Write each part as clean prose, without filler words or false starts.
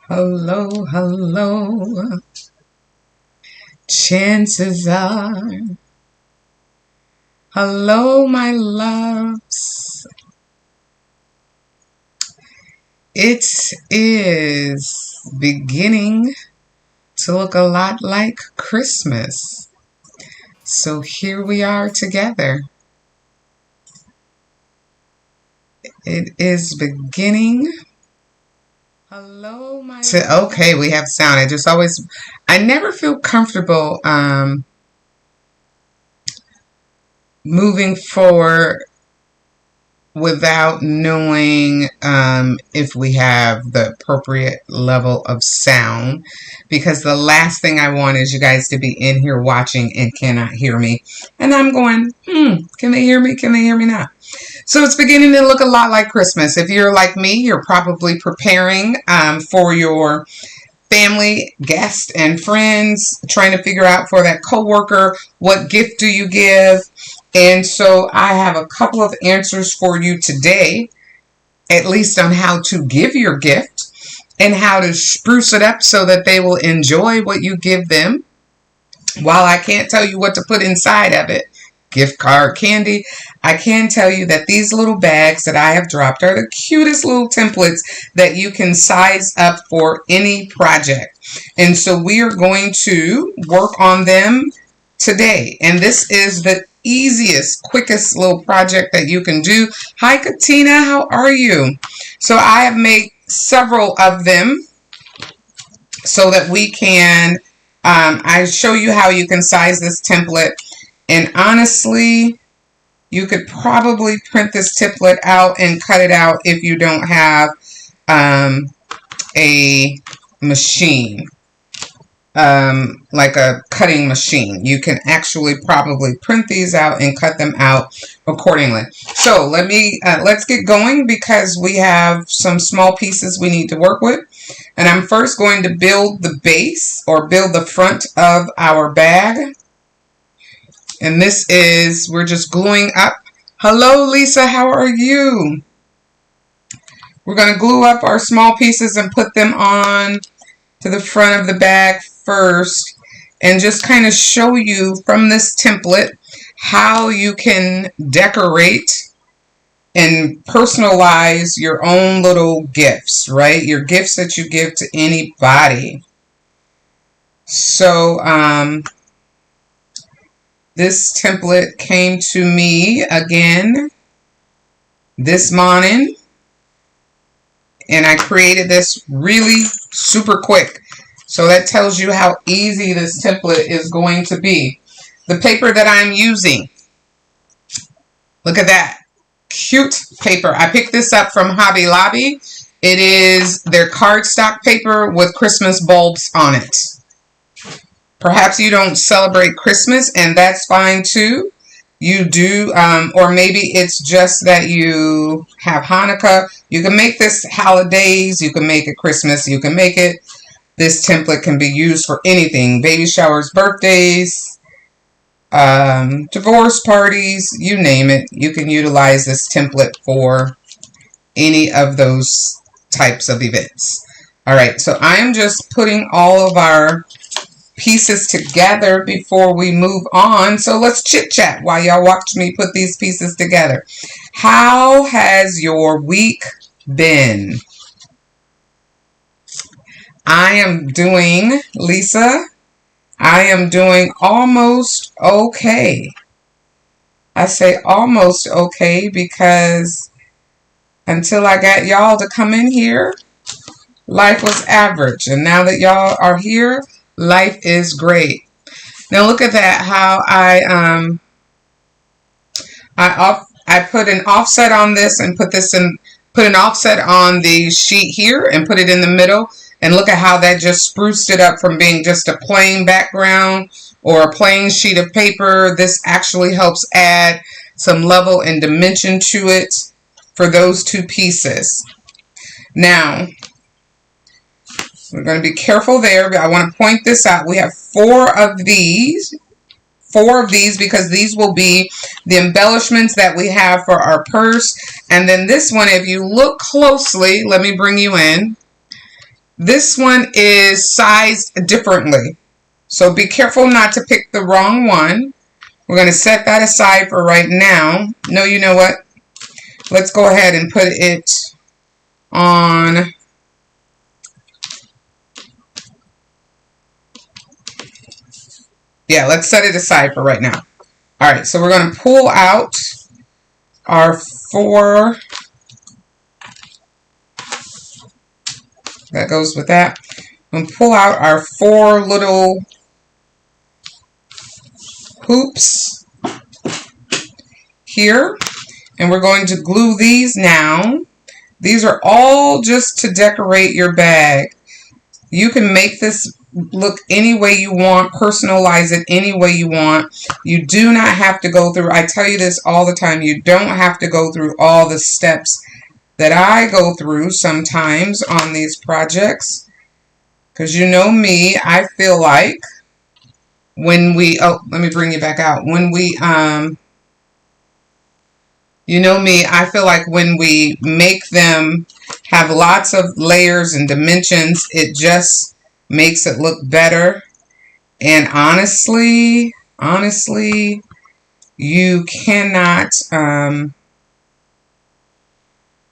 Hello, hello. Chances are, hello, my loves. It is beginning to look a lot like Christmas. So here we are together. It is beginning. Hello, my. Okay, we have sound. I never feel comfortable moving forward without knowing if we have the appropriate level of sound, because the last thing I want is you guys to be in here watching and cannot hear me. And I'm going, can they hear me? Can they hear me not? So it's beginning to look a lot like Christmas. If you're like me, you're probably preparing for your family, guests, and friends, trying to figure out for that coworker, what gift do you give? And so I have a couple of answers for you today, at least on how to give your gift and how to spruce it up so that they will enjoy what you give them. While I can't tell you what to put inside of it, gift card, candy, I can tell you that these little bags that I have dropped are the cutest little templates that you can size up for any project. And so we are going to work on them today. And this is the easiest, quickest little project that you can do. Hi, Katina, how are you? So I have made several of them so that we can, I show you how you can size this template. And honestly, you could probably print this template out and cut it out if you don't have a machine, like a cutting machine. You can actually probably print these out and cut them out accordingly. So let's get going, because we have some small pieces we need to work with. And I'm first going to build the base, or build the front of our bag. And this is, we're just gluing up. Hello, Lisa, how are you? We're going to glue up our small pieces and put them on to the front of the bag first, and just kind of show you from this template how you can decorate and personalize your own little gifts, right? Your gifts that you give to anybody. So, this template came to me again this morning, and I created this really super quick. So that tells you how easy this template is going to be. The paper that I'm using, look at that, cute paper. I picked this up from Hobby Lobby. It is their cardstock paper with Christmas bulbs on it. Perhaps you don't celebrate Christmas, and that's fine too. You do, or maybe it's just that you have Hanukkah. You can make this holidays, you can make it Christmas, you can make it, this template can be used for anything. Baby showers, birthdays, divorce parties, you name it. You can utilize this template for any of those types of events. All right, so I am just putting all of our pieces together before we move on. So let's chit chat while y'all watch me put these pieces together. How has your week been? I am doing, Lisa, I am doing almost okay. I say almost okay because until I got y'all to come in here, life was average. And now that y'all are here, life is great. Now look at that, how I put an offset on this and put an offset on the sheet here and put it in the middle. And look at how that just spruced it up from being just a plain background or a plain sheet of paper. This actually helps add some level and dimension to it for those two pieces. Now, we're going to be careful there, but I want to point this out. We have four of these because these will be the embellishments that we have for our purse. And then this one, if you look closely, let me bring you in. This one is sized differently. So be careful not to pick the wrong one. We're going to set that aside for right now. No, you know what? Let's go ahead and put it on. Yeah, let's set it aside for right now. All right, so we're going to pull out our 4. That goes with that. I'm going to pull out our 4 little hoops here. And we're going to glue these now. These are all just to decorate your bag. You can make this look any way you want, personalize it any way you want. You do not have to go through, I tell you this all the time, you don't have to go through all the steps that I go through sometimes on these projects. Because you know me, I feel like when we, oh, let me bring you back out. When we, you know me, I feel like when we make them have lots of layers and dimensions, it just makes it look better. And honestly, you cannot,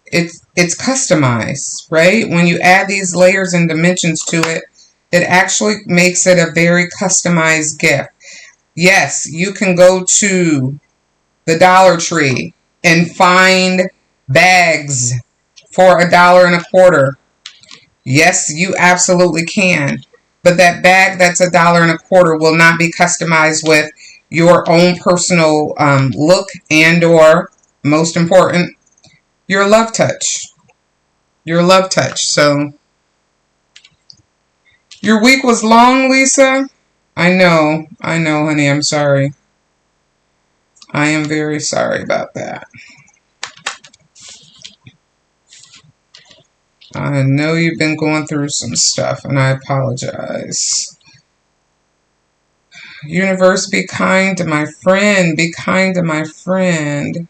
it's customized, right? When you add these layers and dimensions to it, it actually makes it a very customized gift. Yes, you can go to the Dollar Tree and find bags for $1.25. Yes, you absolutely can. But that bag that's $1.25 will not be customized with your own personal look and or, most important, your love touch. Your love touch. So, your week was long, Lisa? I know, honey. I'm sorry. I am very sorry about that. I know you've been going through some stuff, and I apologize. Universe, be kind to my friend. Be kind to my friend.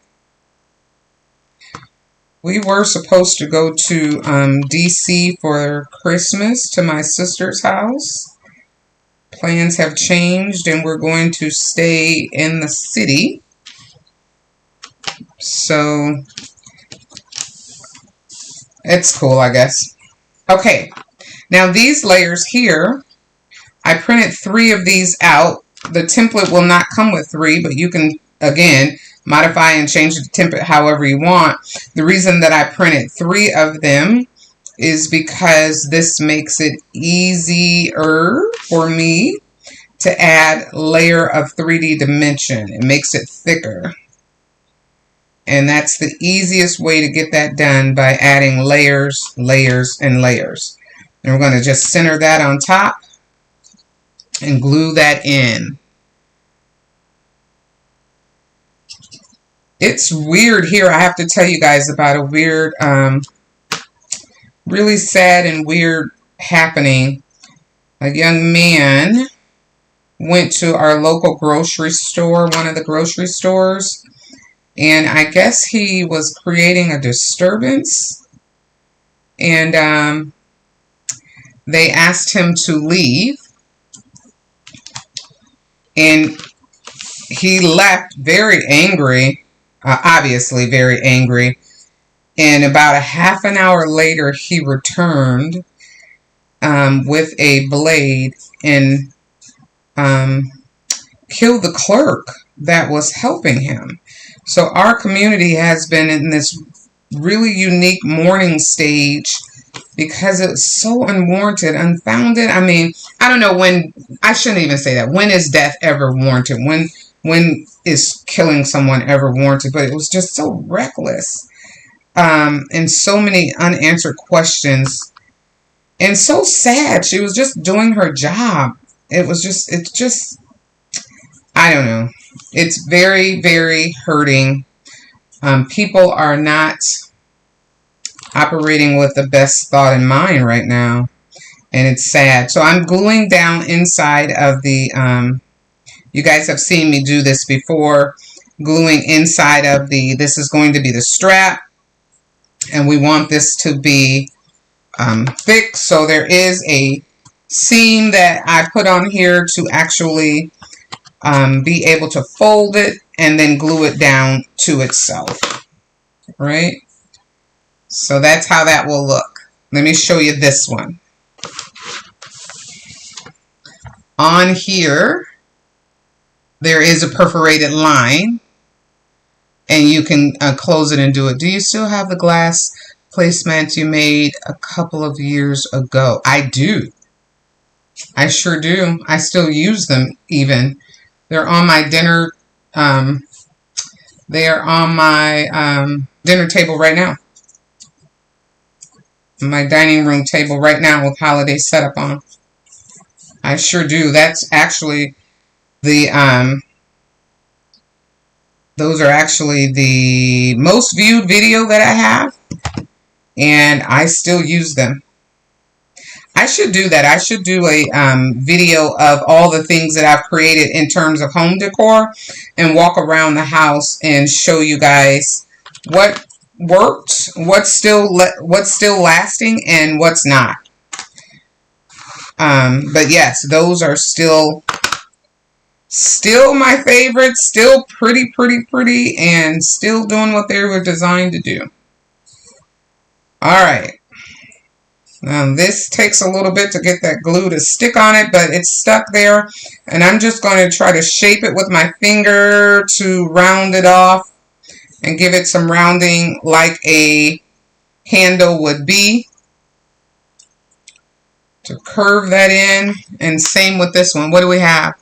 We were supposed to go to D.C. for Christmas to my sister's house. Plans have changed, and we're going to stay in the city. So, it's cool, I guess. Okay, now these layers here, I printed 3 of these out. The template will not come with 3, but you can, again, modify and change the template however you want. The reason that I printed 3 of them is because this makes it easier for me to add layer of 3D dimension. It makes it thicker. And that's the easiest way to get that done, by adding layers, layers, and layers. And we're going to just center that on top and glue that in. It's weird here. I have to tell you guys about a weird, really sad and weird happening. A young man went to our local grocery store, one of the grocery stores, and I guess he was creating a disturbance, and they asked him to leave, and he left very angry, obviously very angry, and about a half an hour later he returned with a blade and killed the clerk that was helping him. So our community has been in this really unique mourning stage because it's so unwarranted, unfounded. I mean, I don't know when, I shouldn't even say that. When is death ever warranted? When is killing someone ever warranted? But it was just so reckless. And so many unanswered questions. And so sad. She was just doing her job. It's just, I don't know. It's very, very hurting. People are not operating with the best thought in mind right now. And it's sad. So I'm gluing down inside of the, you guys have seen me do this before. Gluing inside of this is going to be the strap. And we want this to be thick, so there is a seam that I put on here to actually be able to fold it and then glue it down to itself, right? So that's how that will look. Let me show you this one. On here, there is a perforated line, and you can close it and do it. Do you still have the glass placemats you made a couple of years ago? I do. I sure do. I still use them even. They're on my dinner, they are on my dinner table right now. My dining room table right now with holiday setup on. I sure do. That's actually the, those are actually the most viewed video that I have, and I still use them. I should do that. I should do a video of all the things that I've created in terms of home decor and walk around the house and show you guys what worked, what's still lasting, and what's not. But yes, those are still my favorites, still pretty, and still doing what they were designed to do. All right. Now this takes a little bit to get that glue to stick on it, but it's stuck there. And I'm just going to try to shape it with my finger to round it off and give it some rounding like a handle would be. To curve that in. And same with this one. What do we have?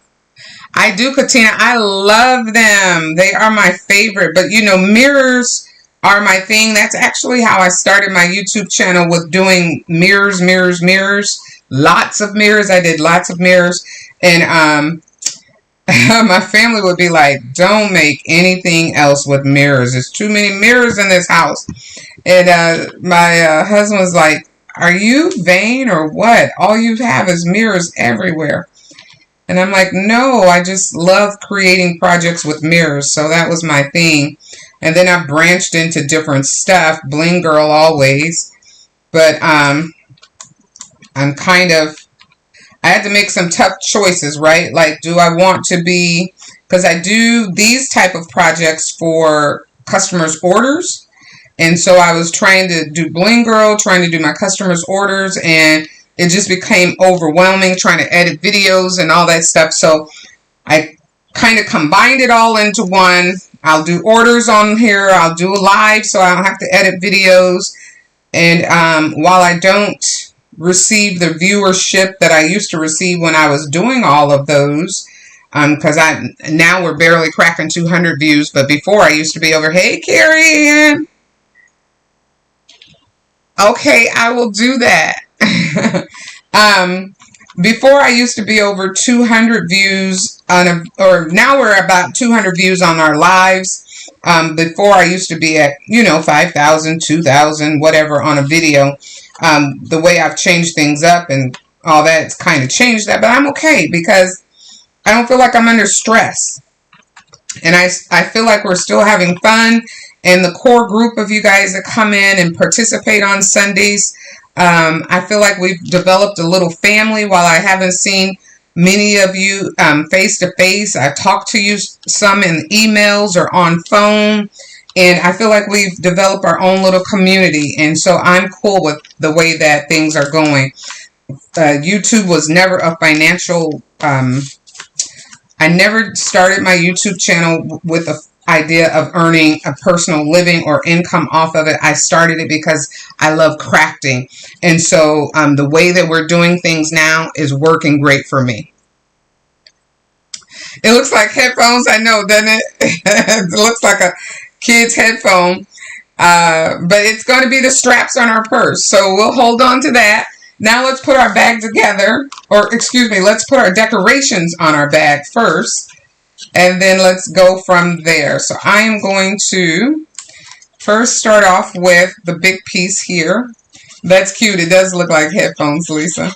I do, Katina. I love them. They are my favorite. But you know, mirrors are my thing. That's actually how I started my YouTube channel, with doing mirrors. Lots of mirrors. I did lots of mirrors. And my family would be like, don't make anything else with mirrors. There's too many mirrors in this house. And my husband was like, are you vain or what? All you have is mirrors everywhere. And I'm like, no, I just love creating projects with mirrors. So that was my thing. And then I branched into different stuff. Bling girl always. But I'm kind of, I had to make some tough choices, right? Like, do I want to be, because I do these type of projects for customers' orders. And so I was trying to do Bling Girl, trying to do my customers' orders, and it just became overwhelming trying to edit videos and all that stuff. So I kind of combined it all into one. I'll do orders on here. I'll do a live so I don't have to edit videos. And while I don't receive the viewership that I used to receive when I was doing all of those, because now we're barely cracking 200 views, but before I used to be over, hey, Carrie. Okay, I will do that. Before I used to be over 200 views on or now we're about 200 views on our lives. Before I used to be at, 5,000, 2,000, whatever on a video. The way I've changed things up and all that, it's kind of changed that, but I'm okay because I don't feel like I'm under stress. And I feel like we're still having fun. And the core group of you guys that come in and participate on Sundays, I feel like we've developed a little family. While I haven't seen many of you face to face, I've talked to you some in emails or on phone. And I feel like we've developed our own little community. And so I'm cool with the way that things are going. YouTube was never a financial... I never started my YouTube channel with the idea of earning a personal living or income off of it. I started it because I love crafting. And so the way that we're doing things now is working great for me. It looks like headphones, I know, doesn't it? It looks like a kid's headphone. But it's going to be the straps on our purse. So we'll hold on to that. Now let's put our bag together, or excuse me, let's put our decorations on our bag first, and then let's go from there. So I am going to first start off with the big piece here. That's cute. It does look like headphones, Lisa.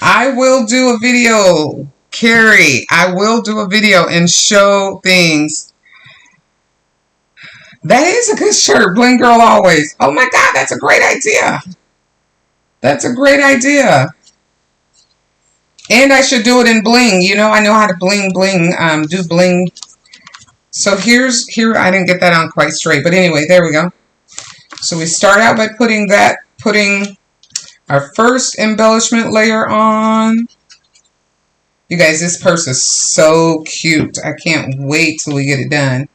I will do a video, Carrie. I will do a video and show things. That is a good shirt. Bling girl always. Oh my God, that's a great idea. That's a great idea. And I should do it in bling. You know, I know how to bling, do bling. So here, I didn't get that on quite straight. But anyway, there we go. So we start out by putting our first embellishment layer on. You guys, this purse is so cute. I can't wait till we get it done.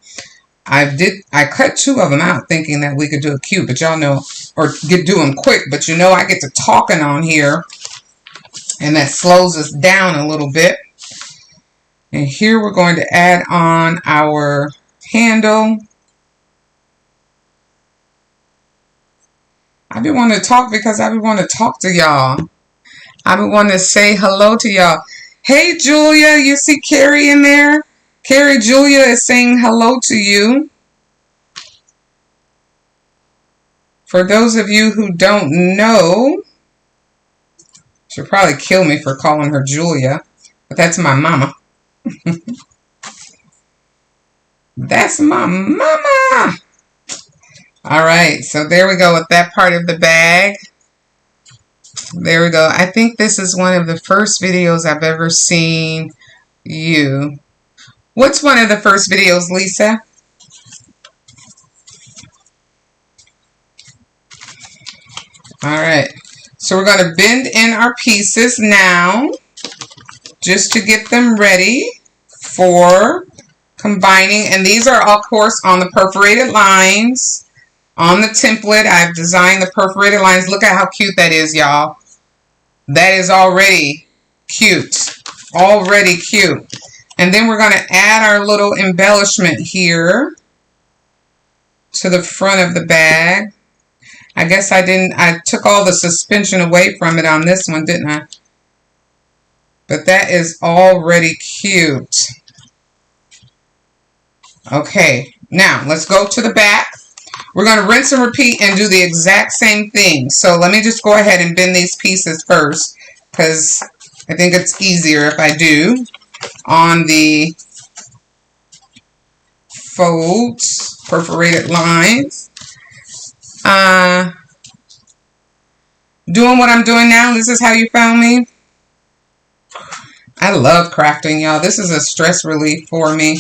I cut 2 of them out thinking that we could do it cute, but y'all know, or do them quick, but you know I get to talking on here, and that slows us down a little bit. And here we're going to add on our handle. I be wanting to talk because I be wanting to talk to y'all. I be wanting to say hello to y'all. Hey, Julia, you see Carrie in there? Carrie, Julia is saying hello to you. For those of you who don't know, she'll probably kill me for calling her Julia, but that's my mama. That's my mama. All right, so there we go with that part of the bag. There we go. I think this is one of the first videos I've ever seen you. What's one of the first videos, Lisa? All right, so we're going to bend in our pieces now just to get them ready for combining. And these are, of course, on the perforated lines. On the template, I've designed the perforated lines. Look at how cute that is, y'all. That is already cute. Already cute. And then we're going to add our little embellishment here to the front of the bag. I guess I took all the suspension away from it on this one, didn't I? But that is already cute. Okay, now let's go to the back. We're going to rinse and repeat and do the exact same thing. So let me just go ahead and bend these pieces first, because I think it's easier if I do on the folds, perforated lines. Doing what I'm doing now, this is how you found me. I love crafting, y'all. This is a stress relief for me.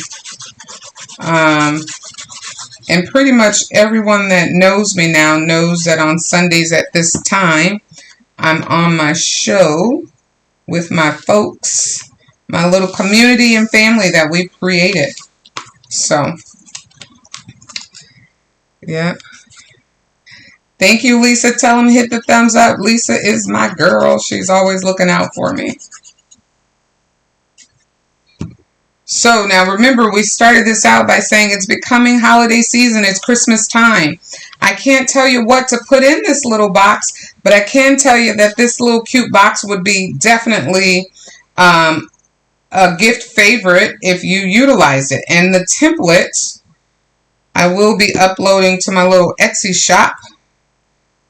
And pretty much everyone that knows me now knows that on Sundays at this time, I'm on my show with my folks, my little community and family that we've created. So, yeah. Thank you, Lisa. Tell them hit the thumbs up. Lisa is my girl. She's always looking out for me. So now remember, we started this out by saying it's becoming holiday season. It's Christmas time. I can't tell you what to put in this little box, but I can tell you that this little cute box would be definitely a gift favorite if you utilize it. And the template I will be uploading to my little Etsy shop.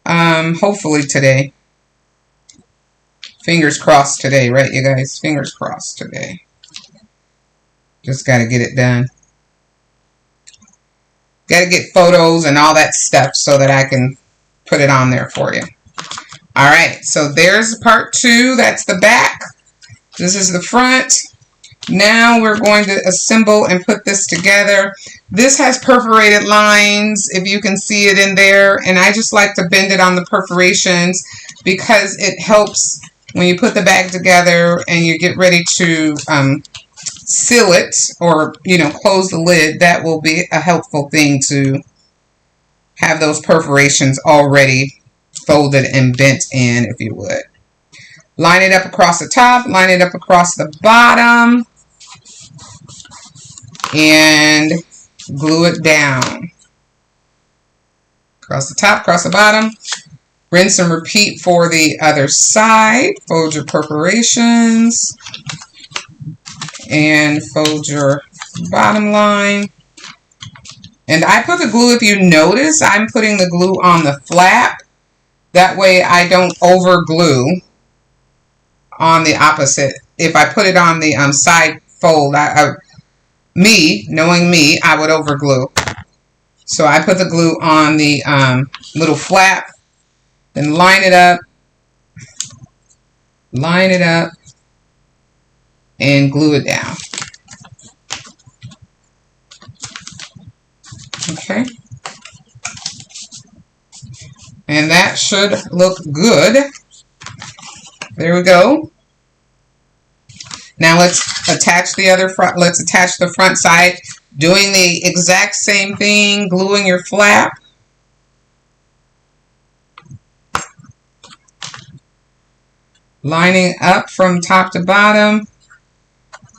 Hopefully today. Fingers crossed today, right, you guys? Fingers crossed today. Just got to get it done. Got to get photos and all that stuff so that I can put it on there for you. All right, so there's part 2. That's the back. This is the front. Now we're going to assemble and put this together. This has perforated lines, if you can see it in there. And I just like to bend it on the perforations because it helps when you put the bag together and you get ready to seal it or, you know, close the lid. That will be a helpful thing to have those perforations already folded and bent in, if you would. Line it up across the top, line it up across the bottom, and glue it down. Across the top, across the bottom. Rinse and repeat for the other side. Fold your perforations and fold your bottom line. And I put the glue, if you notice, I'm putting the glue on the flap. That way I don't over glue on the opposite. If I put it on the side fold, knowing me, I would over glue. So I put the glue on the little flap, then line it up, and glue it down. Okay. And that should look good. There we go. Now let's attach the other front. Let's attach the front side, doing the exact same thing, gluing your flap. Lining up from top to bottom,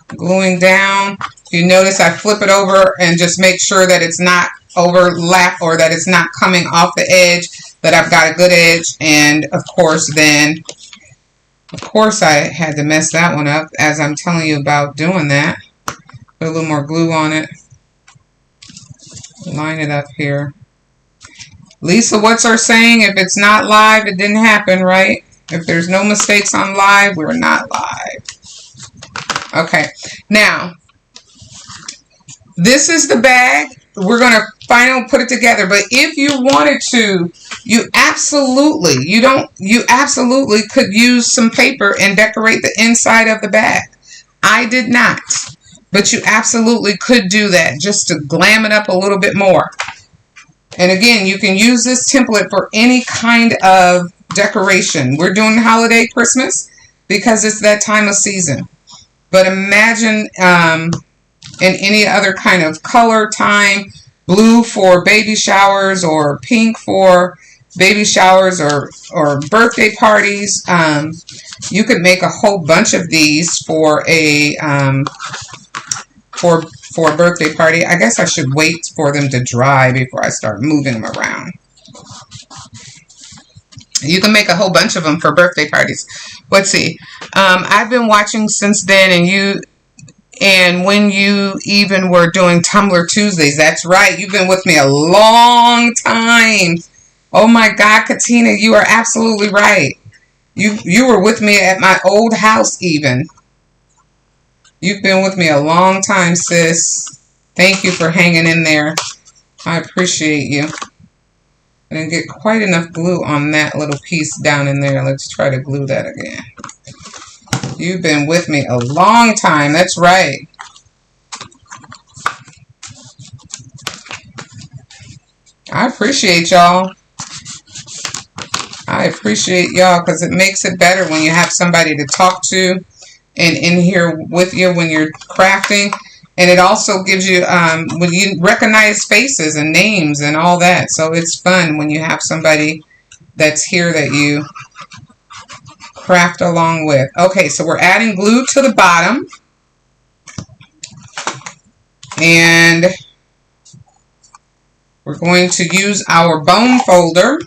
gluing down. You notice I flip it over and just make sure that it's not overlap or that it's not coming off the edge, that I've got a good edge. And of course I had to mess that one up as I'm telling you about doing that. Put a little more glue on it. Line it up here. Lisa, what's our saying? If it's not live, it didn't happen, right? If there's no mistakes on live, we're not live. Okay, now, this is the bag. We're going to finally put it together. But if you wanted to, you absolutely could use some paper and decorate the inside of the bag. I did not. But you absolutely could do that just to glam it up a little bit more. And again, you can use this template for any kind of decoration. We're doing holiday Christmas because it's that time of season. But imagine in any other kind of color time, blue for baby showers or pink for baby showers or birthday parties. You could make a whole bunch of these for a for a birthday party. I guess I should wait for them to dry before I start moving them around. You can make a whole bunch of them for birthday parties. Let's see. I've been watching since then, and when you even were doing Tumblr Tuesdays. That's right. You've been with me a long time. Oh my God, Katina, you are absolutely right. You were with me at my old house even. You've been with me a long time, sis. Thank you for hanging in there. I appreciate you. I didn't get quite enough glue on that little piece down in there. Let's try to glue that again. You've been with me a long time. That's right. I appreciate y'all. I appreciate y'all because it makes it better when you have somebody to talk to and in here with you when you're crafting. And it also gives you, when you recognize faces and names and all that. So it's fun when you have somebody that's here that you craft along with. Okay, so we're adding glue to the bottom. And we're going to use our bone folder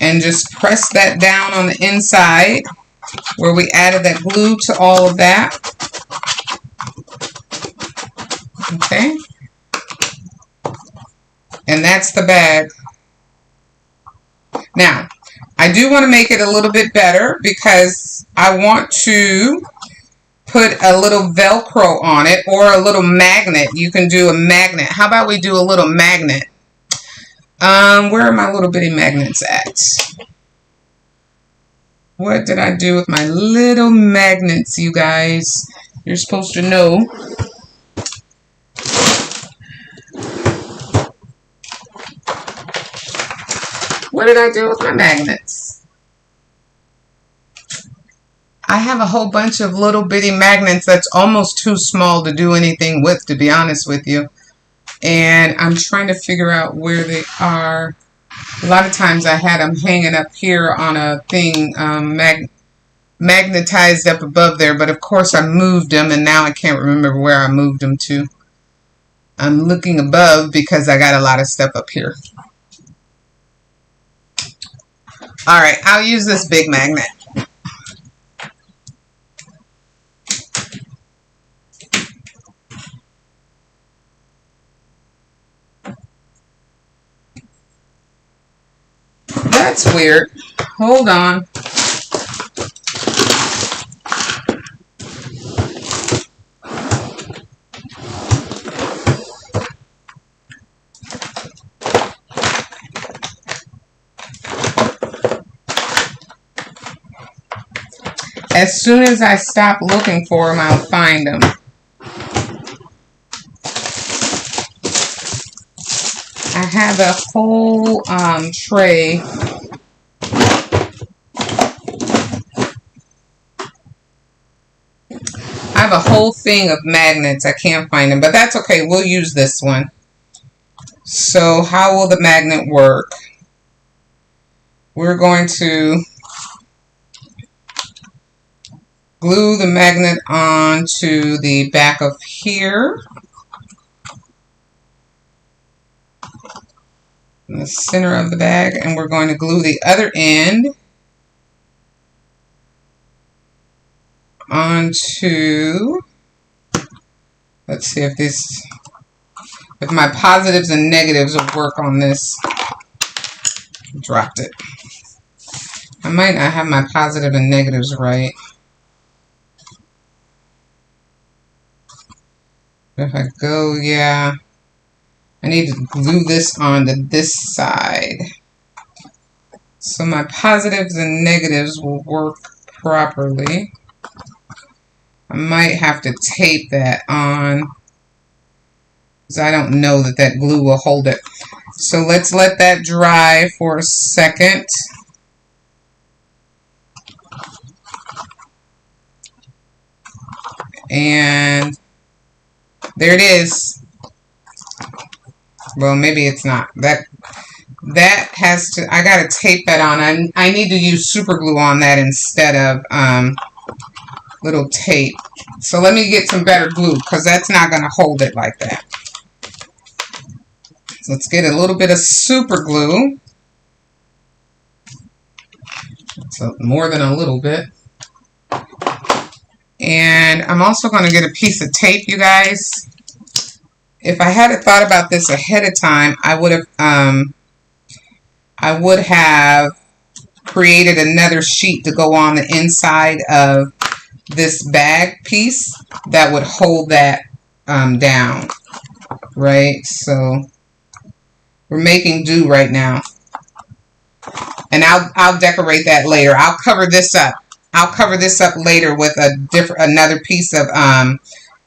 and just press that down on the inside where we added that glue to all of that. Okay. And that's the bag. Now, I do want to make it a little bit better because I want to put a little Velcro on it or a little magnet. You can do a magnet. How about we do a little magnet? Where are my little bitty magnets at? What did I do with my little magnets, you guys? You're supposed to know. What did I do with my magnets? I have a whole bunch of little bitty magnets that's almost too small to do anything with, to be honest with you. And I'm trying to figure out where they are. A lot of times I had them hanging up here on a thing, magnetized up above there. But of course I moved them and now I can't remember where I moved them to. I'm looking above because I got a lot of stuff up here. Alright, I'll use this big magnet. That's weird. Hold on. as soon as I stop looking for them, I'll find them. I have a whole tray. I have a whole thing of magnets. I can't find them, but that's okay. We'll use this one. So how will the magnet work? We're going to glue the magnet onto the back of here, in the center of the bag, and we're going to glue the other end onto, let's see if my positives and negatives will work on this. Dropped it. I might not have my positive and negatives right. If I go, yeah, I need to glue this onto this side so my positives and negatives will work properly. I might have to tape that on because I don't know that that glue will hold it. So let's let that dry for a second. And there it is. Well, maybe it's not. That has to, I gotta tape that on. I need to use super glue on that instead of little tape. So let me get some better glue because that's not gonna hold it like that. So let's get a little bit of super glue. So more than a little bit. And I'm also going to get a piece of tape, you guys. If I had thought about this ahead of time, I would have created another sheet to go on the inside of this bag piece that would hold that down, right? So we're making do right now, and I'll decorate that later. I'll cover this up. I'll cover this up later with another piece of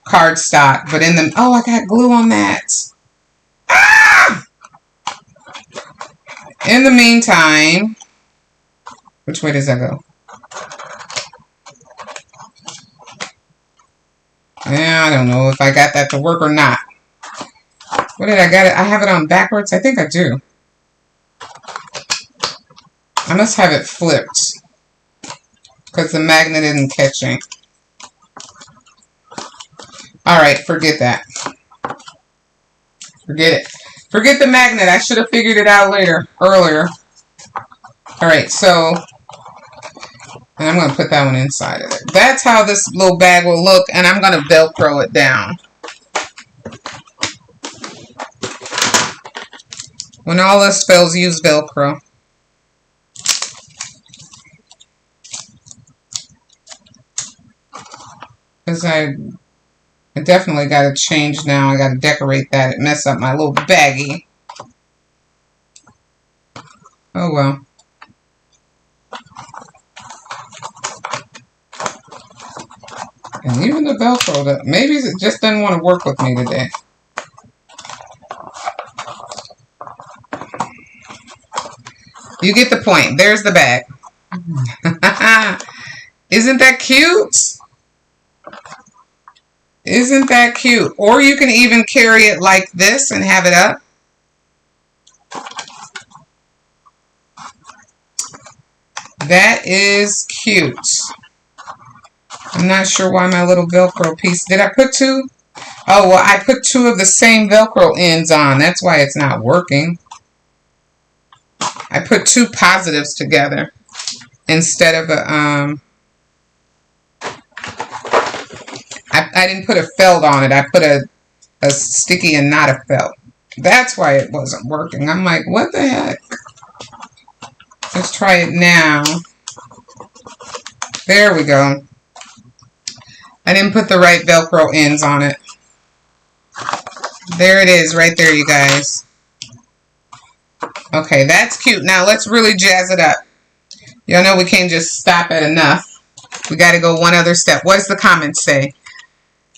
cardstock. But in the, oh, I got glue on that. Ah! In the meantime, which way does that go? Yeah, I don't know if I got that to work or not. What did I got it? I have it on backwards? I think I do. I must have it flipped because the magnet isn't catching. Alright, forget that. Forget it. Forget the magnet. I should have figured it out earlier. Alright, so, and I'm going to put that one inside of it. That's how this little bag will look, and I'm going to Velcro it down. When all else fails, use Velcro. Because I definitely got to change now. I got to decorate that. It messed up my little baggie. Oh well. And even the Velcro, maybe it just doesn't want to work with me today. You get the point. There's the bag. Isn't that cute? Isn't that cute? Or you can even carry it like this and have it up. That is cute. I'm not sure why my little Velcro piece. Did I put two? Oh, well, I put two of the same Velcro ends on. That's why it's not working. I put two positives together instead of a, I didn't put a felt on it. I put a sticky and not a felt. That's why it wasn't working. I'm like, what the heck? Let's try it now. There we go. I didn't put the right Velcro ends on it. There it is, right there, you guys. Okay, that's cute. Now let's really jazz it up. Y'all know we can't just stop at enough. We got to go one other step. What does the comment say?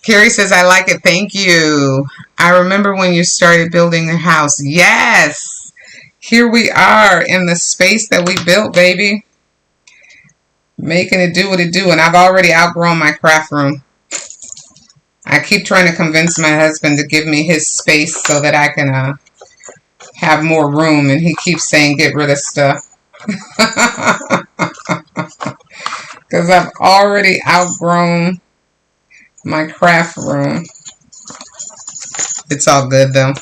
Carrie says, I like it. Thank you. I remember when you started building the house. Yes. Here we are in the space that we built, baby. Making it do what it do. And I've already outgrown my craft room. I keep trying to convince my husband to give me his space so that I can have more room. And he keeps saying, get rid of stuff. Because I've already outgrown my craft room. It's all good though.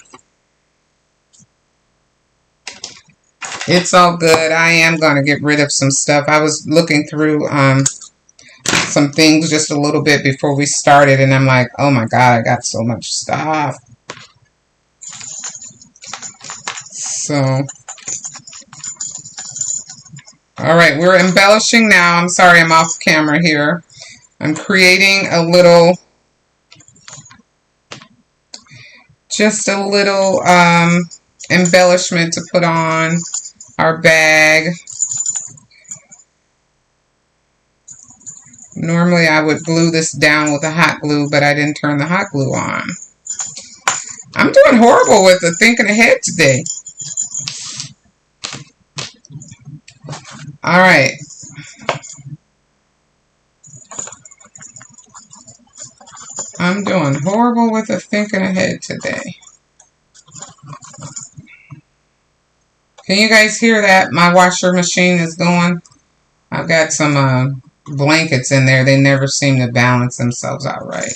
It's all good. I am going to get rid of some stuff. I was looking through some things just a little bit before we started, and I'm like, oh my God, I got so much stuff. So, all right, we're embellishing now. I'm sorry, I'm off camera here. I'm creating a little, just a little embellishment to put on our bag. Normally I would glue this down with a hot glue, but I didn't turn the hot glue on. I'm doing horrible with the thinking ahead today. All right. I'm doing horrible with the thinking ahead today. Can you guys hear that? My washer machine is going. I've got some blankets in there. They never seem to balance themselves out right.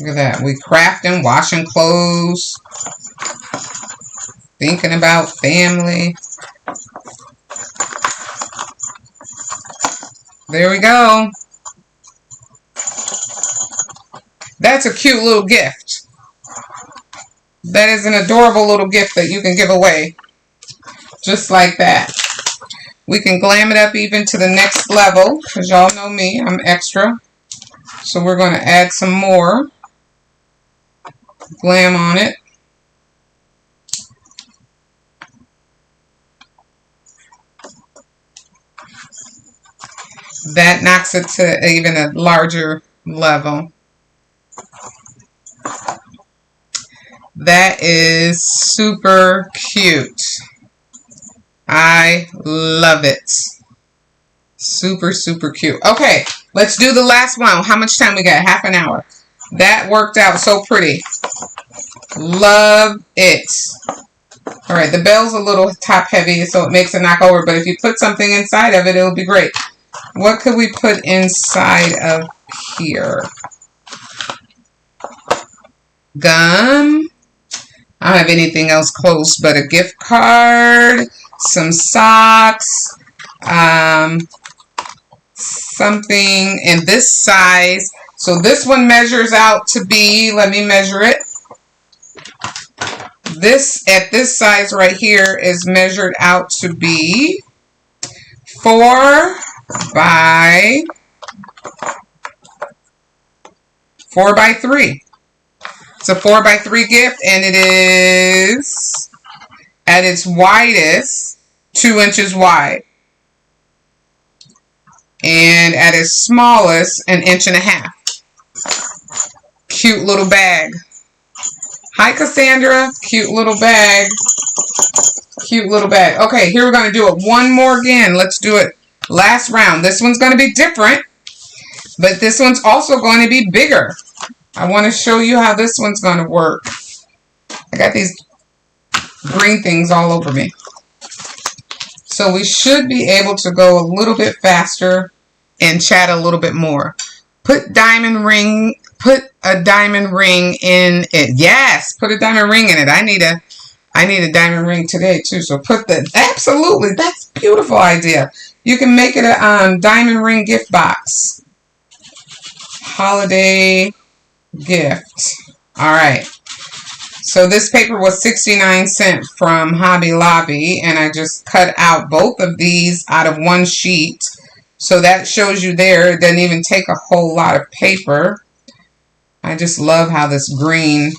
Look at that. We crafting, washing clothes, thinking about family. There we go. That's a cute little gift. That is an adorable little gift that you can give away. Just like that. We can glam it up even to the next level. Because y'all know me, I'm extra. So we're going to add some more glam on it. That knocks it to even a larger level. That is super cute. I love it. Super, super cute. Okay, let's do the last one. How much time we got? Half an hour. That worked out so pretty. Love it. All right, the bell's a little top heavy, so it makes it knock over. But if you put something inside of it, it'll be great. What could we put inside of here? Gum. I don't have anything else close but a gift card, some socks, something in this size. So this one measures out to be, let me measure it. This, at this size right here, is measured out to be 4 by 3. It's a 4 by 3 gift, and it is at its widest 2 inches wide, and at its smallest 1.5 inches. Cute little bag. Hi, Cassandra. Cute little bag. Cute little bag. Okay, here we're going to do it one more again. Let's do it last round. This one's going to be different, but this one's also going to be bigger. I want to show you how this one's going to work. I got these green things all over me. So we should be able to go a little bit faster and chat a little bit more. Put a diamond ring in it. Yes, put a diamond ring in it. I need a diamond ring today too. So put the, absolutely, that's a beautiful idea. You can make it a diamond ring gift box. Holiday gift. All right. So this paper was 69 cents from Hobby Lobby, and I just cut out both of these out of one sheet. So that shows you there. It doesn't even take a whole lot of paper. I just love how this green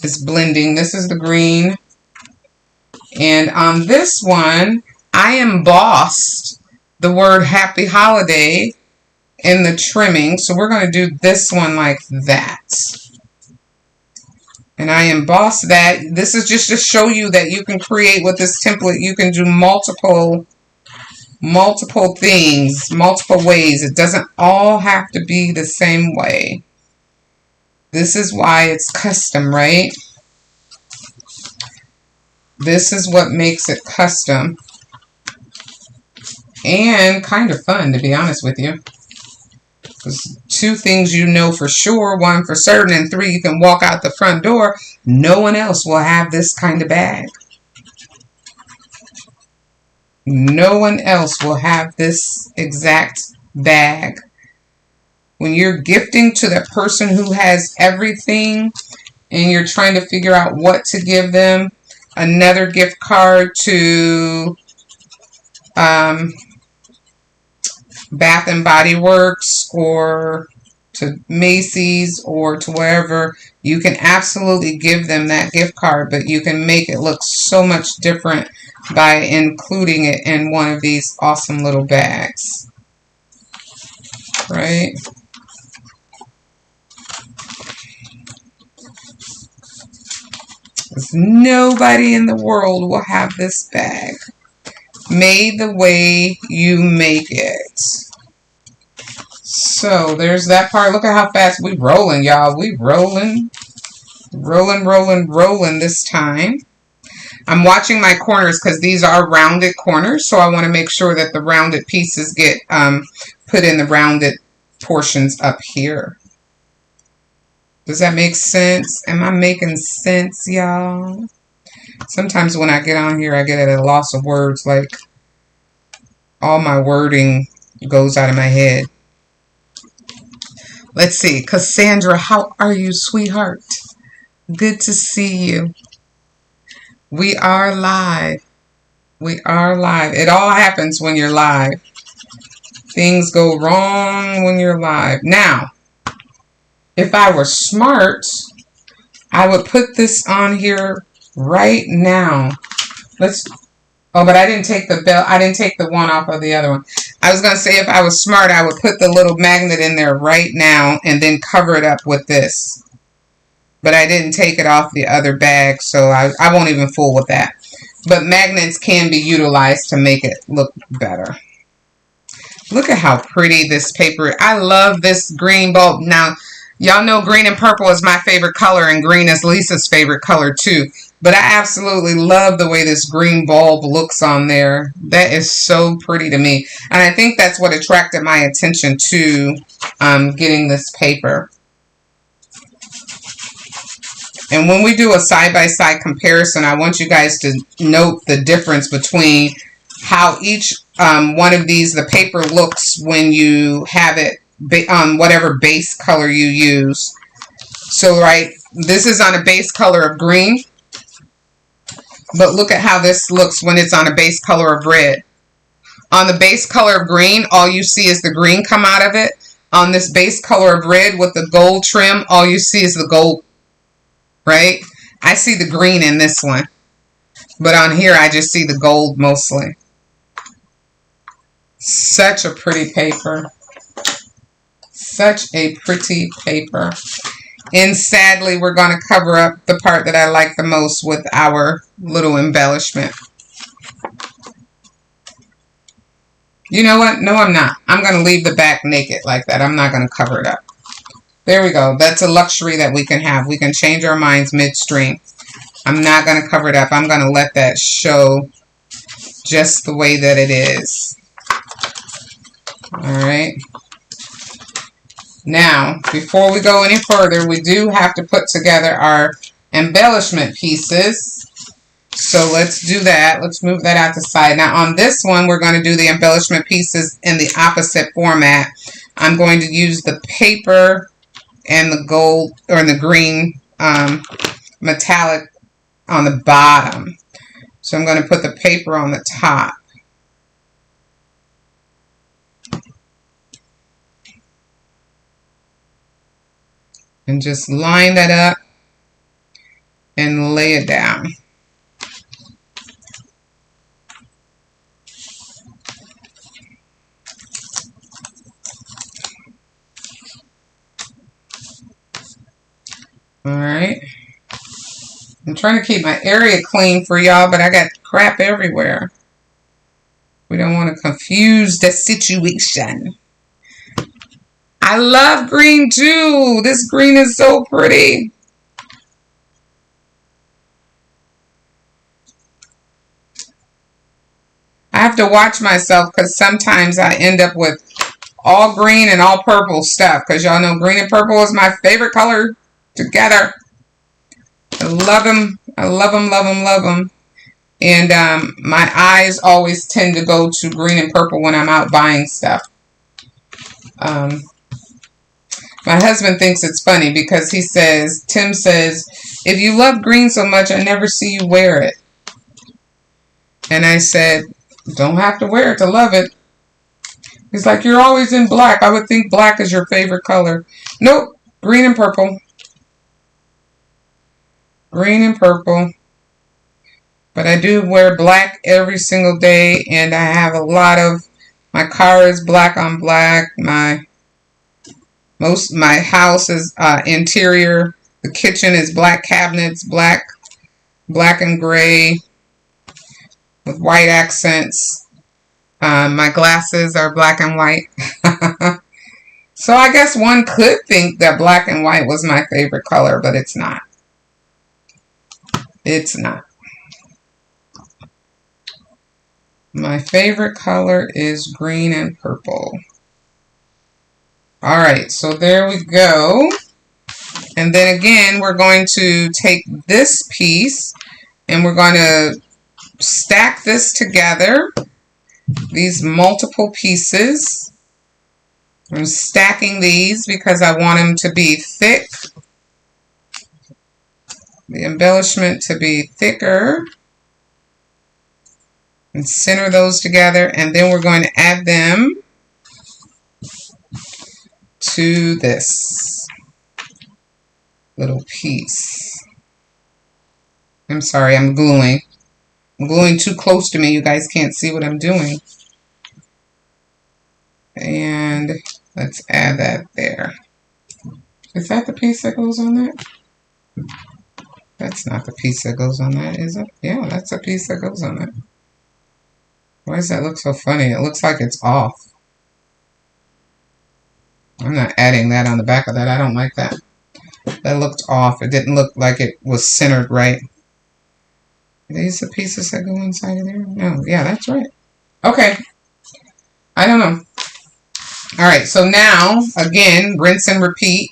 is blending. This is the green. And on this one, I embossed the word happy holiday in the trimming. So we're going to do this one like that. And I embossed that. This is just to show you that you can create with this template. You can do multiple things, multiple ways. It doesn't all have to be the same way. This is why it's custom, right? This is what makes it custom. And kind of fun, to be honest with you. There's 2 things you know for sure, 1 for certain, and 3, you can walk out the front door. No one else will have this kind of bag. No one else will have this exact bag. When you're gifting to the person who has everything and you're trying to figure out what to give them, another gift card to Bath and Body Works or to Macy's or to wherever, you can absolutely give them that gift card, but you can make it look so much different by including it in one of these awesome little bags, right? Because nobody in the world will have this bag made the way you make it. So there's that part. Look at how fast we rolling, y'all. We rolling this time. I'm watching my corners because these are rounded corners, so I want to make sure that the rounded pieces get put in the rounded portions up here. Does that make sense? Am I making sense, y'all? Sometimes when I get on here, I get at a loss of words, like all my wording goes out of my head. Let's see. Cassandra, how are you, sweetheart? Good to see you. We are live. We are live. It all happens when you're live. Things go wrong when you're live. Now, if I were smart, I would put this on here right now. Oh, but I didn't take the belt. I didn't take the one off of the other one. I was going to say if I was smart, I would put the little magnet in there right now and then cover it up with this. But I didn't take it off the other bag, so I won't even fool with that. But magnets can be utilized to make it look better. Look at how pretty this paper is. I love this green bulb. Now, y'all know green and purple is my favorite color, and green is Lisa's favorite color too. But I absolutely love the way this green bulb looks on there. That is so pretty to me. And I think that's what attracted my attention to getting this paper. And when we do a side-by-side comparison, I want you guys to note the difference between how each one of these, the paper looks when you have it on whatever base color you use. So, right, this is on a base color of green. But look at how this looks when it's on a base color of red. On the base color of green, all you see is the green come out of it. On this base color of red with the gold trim, all you see is the gold. Right? I see the green in this one. But on here, I just see the gold mostly. Such a pretty paper. Such a pretty paper. And sadly, we're going to cover up the part that I like the most with our little embellishment. You know what? No, I'm not. I'm going to leave the back naked like that. I'm not going to cover it up. There we go. That's a luxury that we can have. We can change our minds midstream. I'm not going to cover it up. I'm going to let that show just the way that it is. All right. Now, before we go any further, we do have to put together our embellishment pieces. So let's do that. Let's move that out the side. Now, on this one, we're going to do the embellishment pieces in the opposite format. I'm going to use the paper and the gold or the green metallic on the bottom. So I'm going to put the paper on the top. And just line that up and lay it down. Alright. I'm trying to keep my area clean for y'all, but I got crap everywhere. We don't want to confuse the situation. I love green too. This green is so pretty. I have to watch myself because sometimes I end up with all green and all purple stuff, because y'all know green and purple is my favorite color together. I love them. I love them, love them, love them. And my eyes always tend to go to green and purple when I'm out buying stuff. My husband thinks it's funny because he says, Tim says, if you love green so much, I never see you wear it. And I said, don't have to wear it to love it. He's like, you're always in black. I would think black is your favorite color. Nope, green and purple. Green and purple. But I do wear black every single day, and I have a lot of, my car is black on black. My house is interior. The kitchen is black cabinets, black and gray with white accents. My glasses are black and white. So I guess one could think that black and white was my favorite color, but it's not. It's not. My favorite color is green and purple. Alright, so there we go. And then again, we're going to take this piece and we're going to stack this together. These multiple pieces. I'm stacking these because I want them to be thick. The embellishment to be thicker. And center those together, and then we're going to add them to this little piece. I'm sorry, I'm gluing. I'm gluing too close to me. You guys can't see what I'm doing. And let's add that there. Is that the piece that goes on that? That's not the piece that goes on that, is it? Yeah, that's the piece that goes on that. Why does that look so funny? It looks like it's off. I'm not adding that on the back of that. I don't like that. That looked off. It didn't look like it was centered right. Are these the pieces that go inside of there? No. Yeah, that's right. Okay. I don't know. Alright, so now, again, rinse and repeat.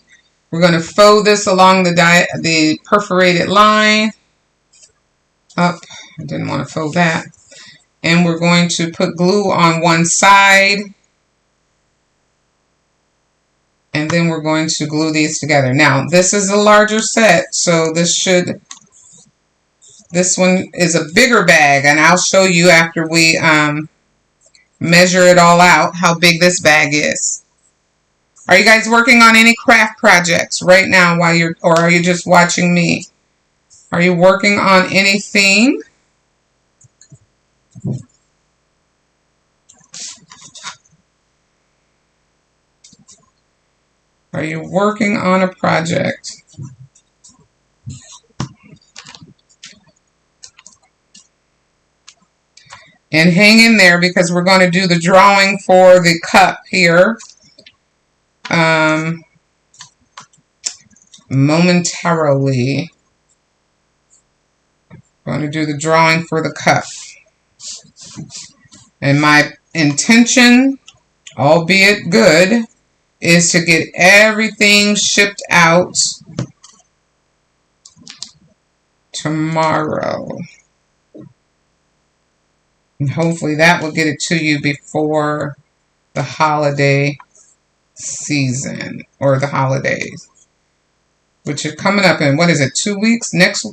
We're going to faux this along the perforated line. Up. I didn't want to faux that. And we're going to put glue on one side. And then we're going to glue these together. Now, this is a larger set, so this one is a bigger bag, and I'll show you after we measure it all out how big this bag is. Are you guys working on any craft projects right now or are you just watching me? Are you working on anything? Are you working on a project? And hang in there because we're going to do the drawing for the cup here momentarily. I'm going to do the drawing for the cup. And my intention, albeit good, is to get everything shipped out tomorrow. And hopefully that will get it to you before the holiday season or the holidays, which are coming up in, what is it, 2 weeks?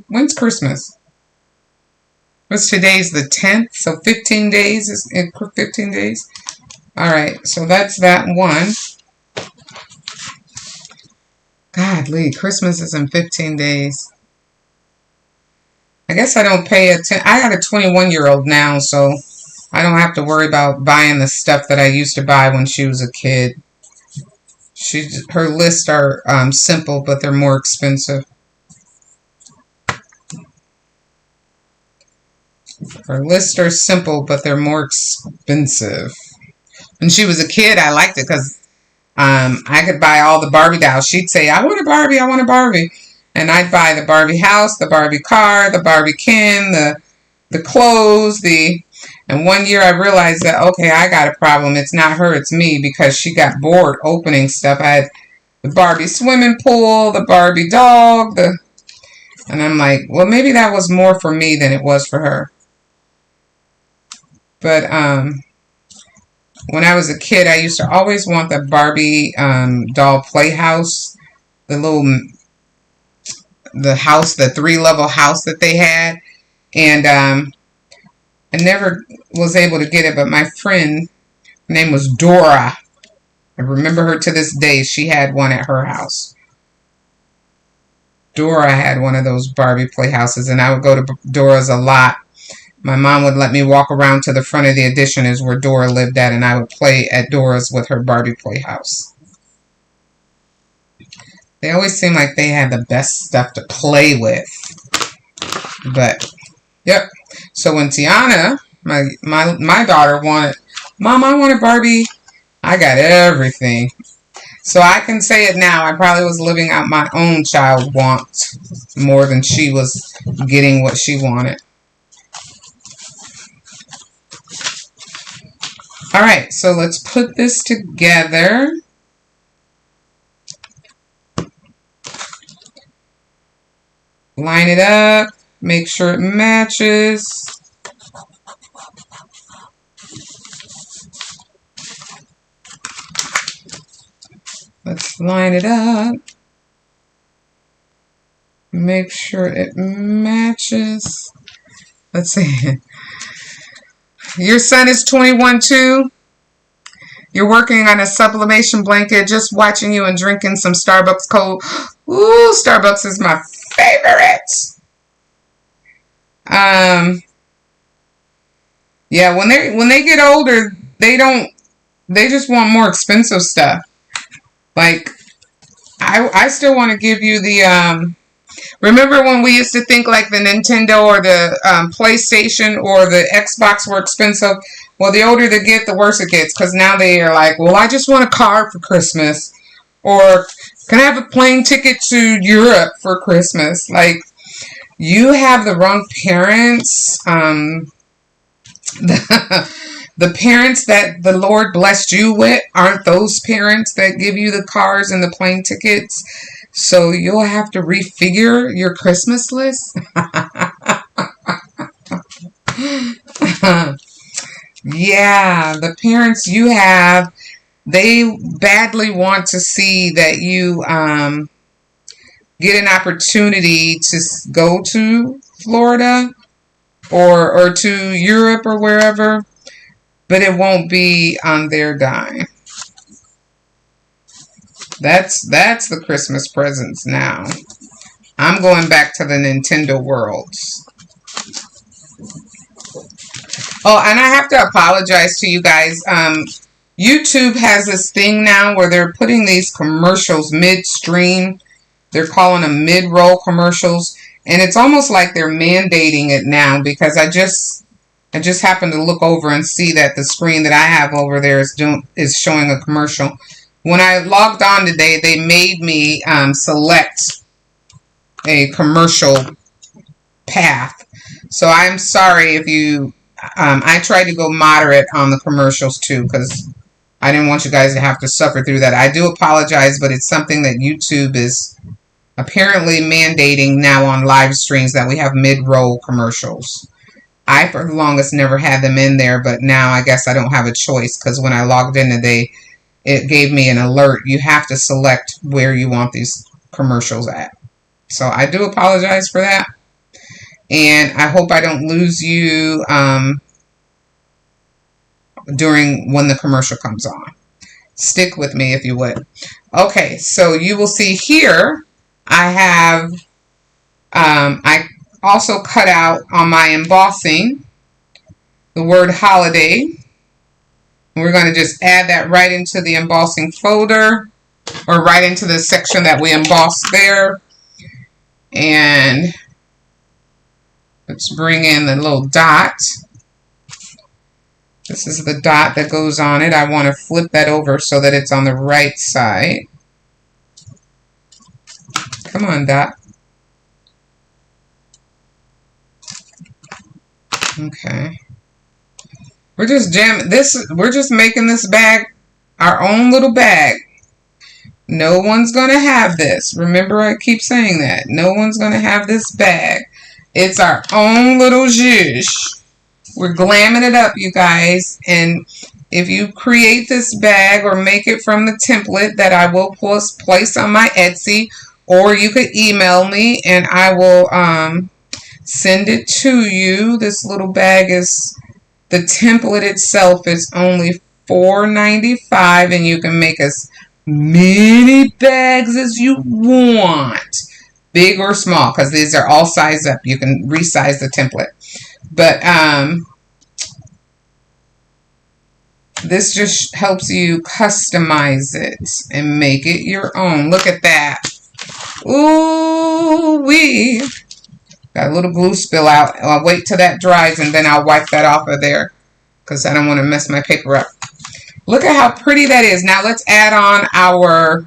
When's Christmas? Today's the 10th, so 15 days is 15 days. All right, so that's that one. Godly, Christmas is in 15 days. I guess I don't pay attention. I got a 21-year-old now, so I don't have to worry about buying the stuff that I used to buy when she was a kid. Her lists are simple, but they're more expensive. Her lists are simple, but they're more expensive. When she was a kid, I liked it because I could buy all the Barbie dolls. She'd say, I want a Barbie, I want a Barbie. And I'd buy the Barbie house, the Barbie car, the Barbie Ken, the clothes, and one year I realized that, okay, I got a problem. It's not her, it's me, because she got bored opening stuff. I had the Barbie swimming pool, the Barbie dog, and I'm like, well, maybe that was more for me than it was for her. But when I was a kid, I used to always want the Barbie doll playhouse, the house, the 3-level house that they had. And I never was able to get it, but my friend, her name was Dora. I remember her to this day. She had one at her house. Dora had one of those Barbie playhouses, and I would go to Dora's a lot. My mom would let me walk around to the front of the addition is where Dora lived at, and I would play at Dora's with her Barbie playhouse. They always seem like they had the best stuff to play with. But, yep. So when Tiana, my daughter wanted, Mom, I want a Barbie, I got everything. So I can say it now. I probably was living out my own child wants more than she was getting what she wanted. All right, so let's put this together. Line it up. Make sure it matches. Let's line it up. Make sure it matches. Let's see. Your son is 21 too. You're working on a sublimation blanket, just watching you and drinking some Starbucks cold. Ooh, Starbucks is my favorite. Yeah, when they get older, they just want more expensive stuff. Like, I still want to give you the, remember when we used to think like the Nintendo or the PlayStation or the Xbox were expensive? Well, the older they get, the worse it gets. Because now they are like, well, I just want a car for Christmas. Or, can I have a plane ticket to Europe for Christmas? Like, you have the wrong parents. The parents that the Lord blessed you with aren't those parents that give you the cars and the plane tickets. So you'll have to refigure your Christmas list. Yeah, the parents you have, they badly want to see that you get an opportunity to go to Florida or to Europe or wherever, but it won't be on their dime. That's the Christmas presents now. I'm going back to the Nintendo worlds. Oh, and I have to apologize to you guys. YouTube has this thing now where they're putting these commercials midstream. They're calling them mid-roll commercials. And it's almost like they're mandating it now, because I just happened to look over and see that the screen that I have over there is showing a commercial. When I logged on today, they made me select a commercial path. So I'm sorry if you... I tried to go moderate on the commercials too, because I didn't want you guys to have to suffer through that. I do apologize, but it's something that YouTube is apparently mandating now on live streams, that we have mid-roll commercials. I, for the longest, never had them in there, but now I guess I don't have a choice, because when I logged in today, it gave me an alert. You have to select where you want these commercials at. So I do apologize for that. And I hope I don't lose you during when the commercial comes on. Stick with me if you would. Okay, so you will see here I have, I also cut out on my embossing the word holiday. We're going to just add that right into the embossing folder, or right into the section that we embossed there. And Let's bring in the little dot. This is the dot that goes on it. I want to flip that over so that it's on the right side. Come on, dot. Okay. We're just jamming this. We're just making this bag our own little bag. No one's going to have this. Remember, I keep saying that. No one's going to have this bag. It's our own little zhuzh. We're glamming it up, you guys. And if you create this bag or make it from the template that I will place on my Etsy, or you could email me and I will send it to you. This little bag is, the template itself is only $4.95, and you can make as many bags as you want, big or small, because these are all sized up. You can resize the template. But this just helps you customize it and make it your own. Look at that. Ooh wee. Got a little glue spill out. I'll wait till that dries and then I'll wipe that off of there because I don't want to mess my paper up. Look at how pretty that is. Now let's add on our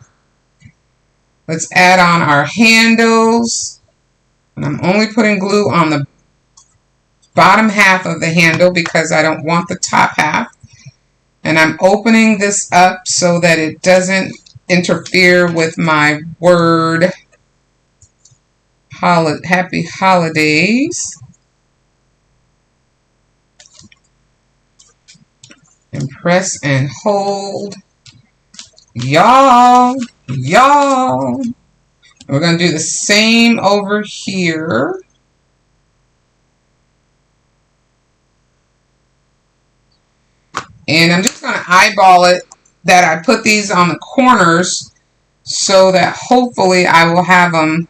handles. And I'm only putting glue on the bottom half of the handle because I don't want the top half. And I'm opening this up so that it doesn't interfere with my word happy holidays. And press and hold. Y'all. We're going to do the same over here. And I'm just going to eyeball it that I put these on the corners so that hopefully I will have them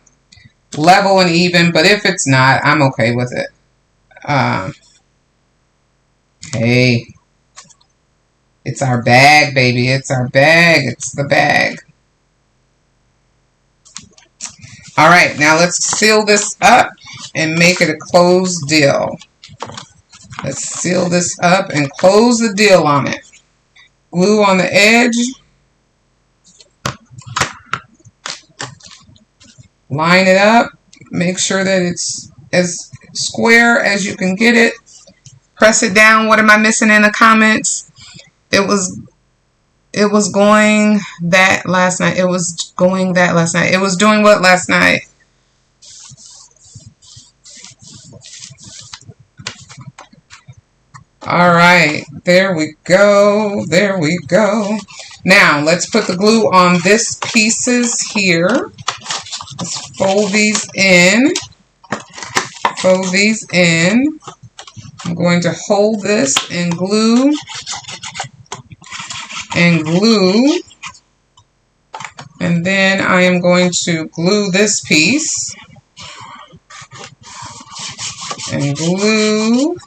level and even. But if it's not, I'm okay with it. Hey, it's our bag, baby. It's our bag. It's the bag. All right, now let's seal this up and make it a closed deal. Let's seal this up and close the deal on it. Glue on the edge. Line it up. Make sure that it's as square as you can get it. Press it down. What am I missing in the comments? It was going that last night. It was going that last night. It was doing what last night? All right, there we go. There we go. Now let's put the glue on this pieces here. Let's fold these in. Fold these in. I'm going to hold this and glue. And glue. And then I am going to glue this piece. And glue.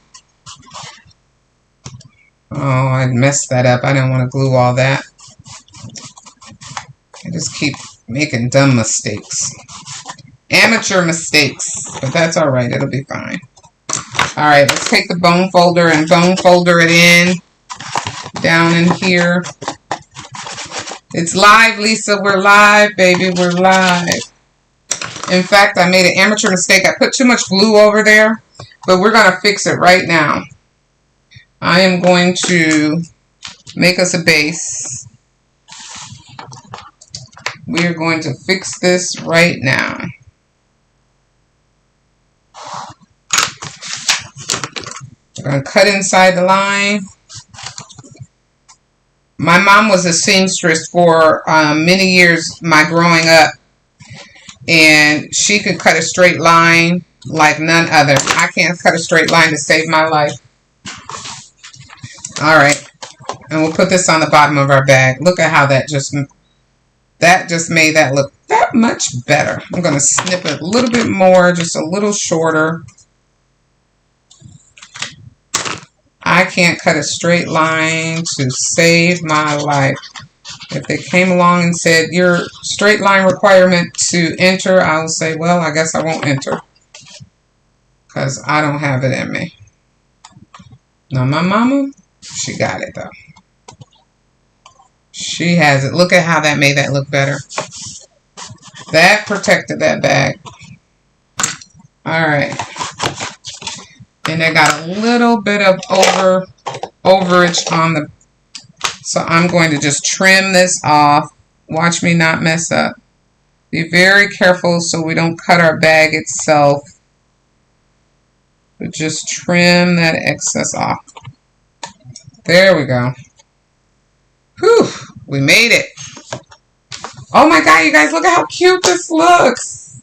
Oh, I messed that up. I didn't want to glue all that. I just keep making dumb mistakes. Amateur mistakes. But that's all right. It'll be fine. All right, let's take the bone folder and bone folder it in. Down in here. It's live, Lisa. We're live, baby. We're live. In fact, I made an amateur mistake. I put too much glue over there. But we're going to fix it right now. I am going to make us a base. We are going to fix this right now. We're going to cut inside the line. My mom was a seamstress for many years, my growing up. And she could cut a straight line like none other. I can't cut a straight line to save my life. Alright, and we'll put this on the bottom of our bag. Look at how that just made that look that much better. I'm going to snip it a little bit more, just a little shorter. I can't cut a straight line to save my life. If they came along and said, your straight line requirement to enter, I will say, well, I guess I won't enter. because I don't have it in me. Now my mama, she got it though. She has it. Look at how that made that look better. That protected that bag. Alright. And I got a little bit of overage on the... So I'm going to just trim this off. Watch me not mess up. Be very careful so we don't cut our bag itself. But just trim that excess off. There we go. Whew, we made it. Oh my God, you guys, look at how cute this looks.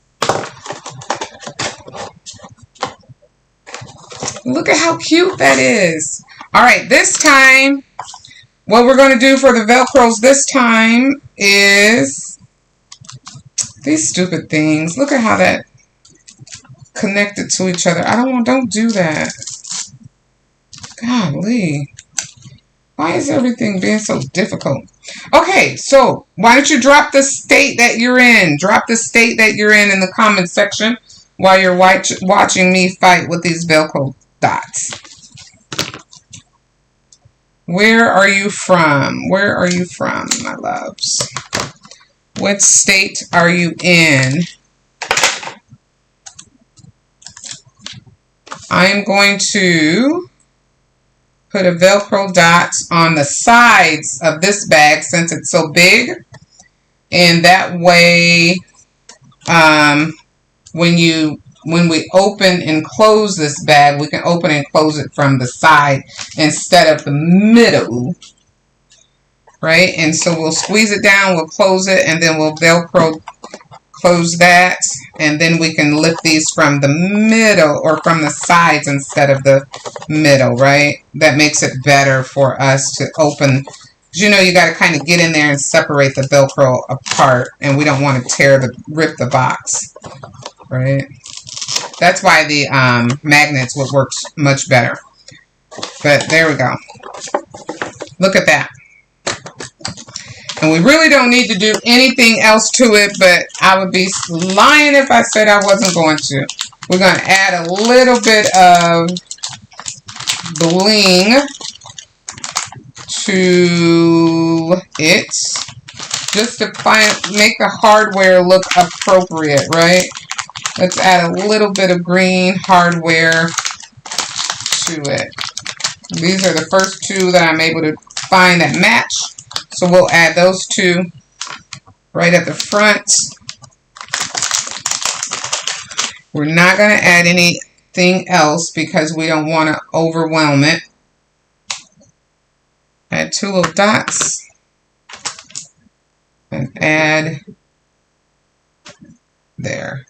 Look at how cute that is. All right, this time, what we're going to do for the Velcros this time is these stupid things. Look at how that connected to each other. Don't do that. Golly. Why is everything being so difficult? Okay, so why don't you drop the state that you're in? Drop the state that you're in the comment section while you're watching me fight with these Velcro dots. Where are you from? Where are you from, my loves? What state are you in? I'm going to put a Velcro dot on the sides of this bag since it's so big. And that way, when we open and close this bag, we can open and close it from the side instead of the middle. Right? And so we'll squeeze it down, we'll close it, and then we'll Velcro close that. And then we can lift these from the middle or from the sides instead of the middle, right? That makes it better for us to open. You know, you got to kind of get in there and separate the Velcro apart. And we don't want to rip the box, right? That's why the magnets would work much better. But there we go. Look at that. And we really don't need to do anything else to it, but I would be lying if I said I wasn't going to. We're going to add a little bit of bling to it, just to make the hardware look appropriate, right? Let's add a little bit of green hardware to it. These are the first two that I'm able to find that match. So we'll add those two right at the front. We're not going to add anything else because we don't want to overwhelm it. Add two little dots. And add there.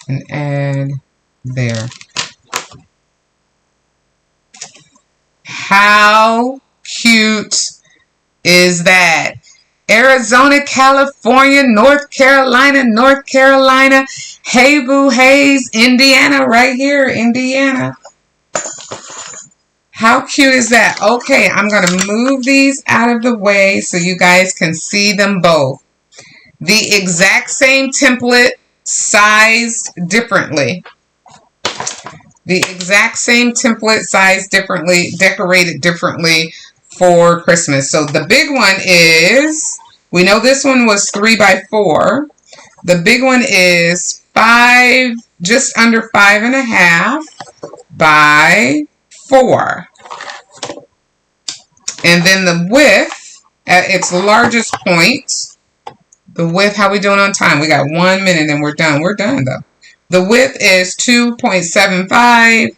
And add there. How cute is that? Arizona, California, North Carolina, hey boo hays, Indiana, right here, Indiana. How cute is that? Okay, I'm going to move these out of the way so you guys can see them both. The exact same template, sized differently. The exact same template, sized differently, decorated differently for Christmas. So the big one is, we know this one was 3 by 4. The big one is 5, just under 5.5 by 4. And then the width at its largest point, the width, how we doing on time? We got 1 minute and we're done. We're done though. The width is 2.75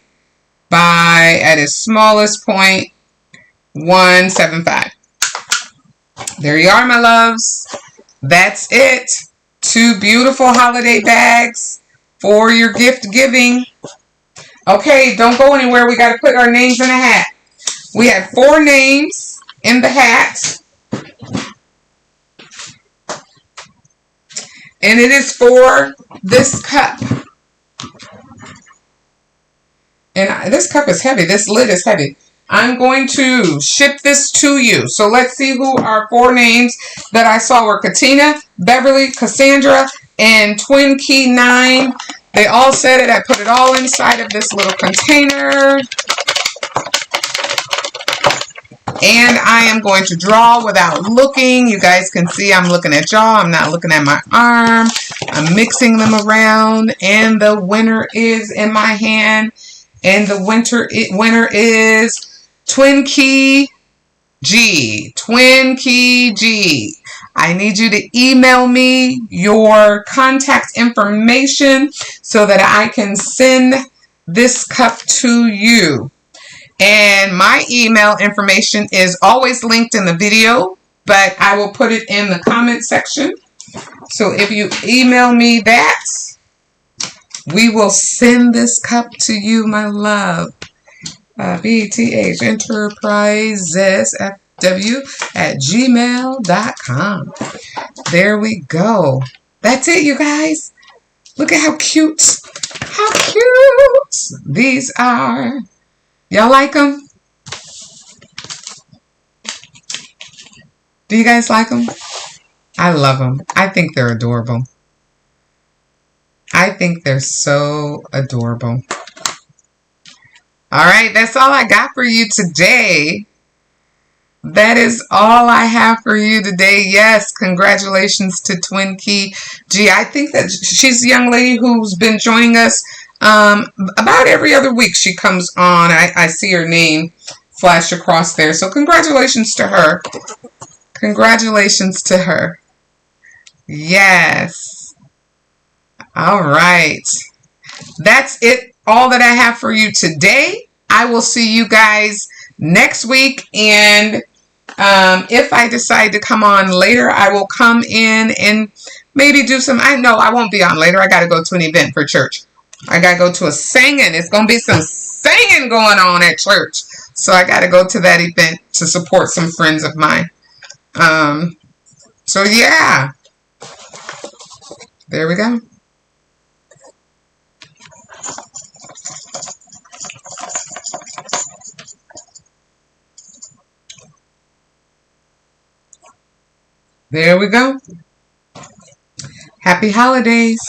by, at its smallest point, 175. There you are, my loves. That's it. 2 beautiful holiday bags for your gift giving. Okay, don't go anywhere. We got to put our names in a hat. We have 4 names in the hat. And it is for this cup. And this cup is heavy. This lid is heavy. I'm going to ship this to you. So let's see who our 4 names that I saw were Katina, Beverly, Cassandra, and Twin Key 9. They all said it. I put it all inside of this little container. And I am going to draw without looking. You guys can see I'm looking at y'all. I'm not looking at my arm. I'm mixing them around. And the winner is in my hand. And the winner is Twin Key G. Twin Key G. I need you to email me your contact information so that I can send this cup to you. And my email information is always linked in the video, but I will put it in the comment section. So if you email me that, we will send this cup to you, my love. BTH Enterprises FW@gmail.com. There we go. That's it, you guys. Look at how cute. How cute these are. Y'all like them? Do you guys like them? I love them. I think they're adorable. I think they're so adorable. All right, that's all I got for you today. That is all I have for you today. Yes, congratulations to Twin Key G. I think that she's a young lady who's been joining us about every other week. She comes on. I see her name flash across there. So congratulations to her. Congratulations to her. Yes. All right. That's it. All that I have for you today. I will see you guys next week. And if I decide to come on later, I will come in and maybe do some. I know I won't be on later. I got to go to an event for church. I got to go to a singing. It's going to be some singing going on at church. So I got to go to that event to support some friends of mine. So yeah. There we go. There we go. Happy holidays.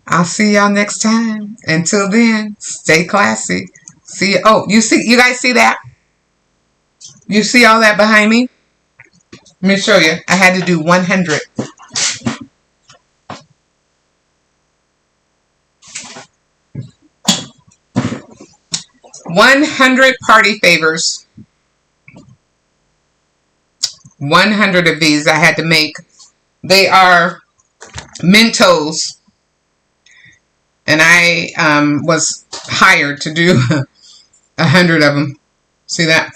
I'll see y'all next time. Until then, stay classy. See you. Oh, you guys see that? You see all that behind me? Let me show you. I had to do 100. 100 party favors. 100 of these I had to make. They are Mentos. And I was hired to do 100 of them. See that?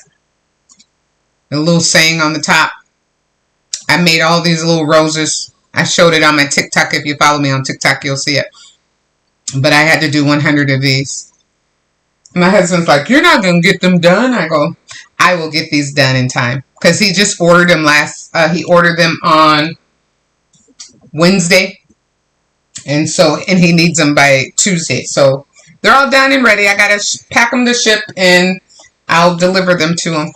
A little saying on the top. I made all these little roses. I showed it on my TikTok. If you follow me on TikTok, you'll see it. But I had to do 100 of these. My husband's like, you're not going to get them done. I go, I will get these done in time. Because he just ordered them he ordered them on Wednesday. And he needs them by Tuesday. So they're all done and ready. I got to pack them to ship and I'll deliver them to him.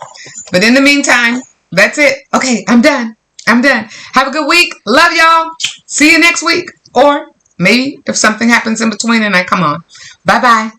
But in the meantime, that's it. Okay, I'm done. I'm done. Have a good week. Love y'all. See you next week. Or maybe if something happens in between and I come on. Bye-bye.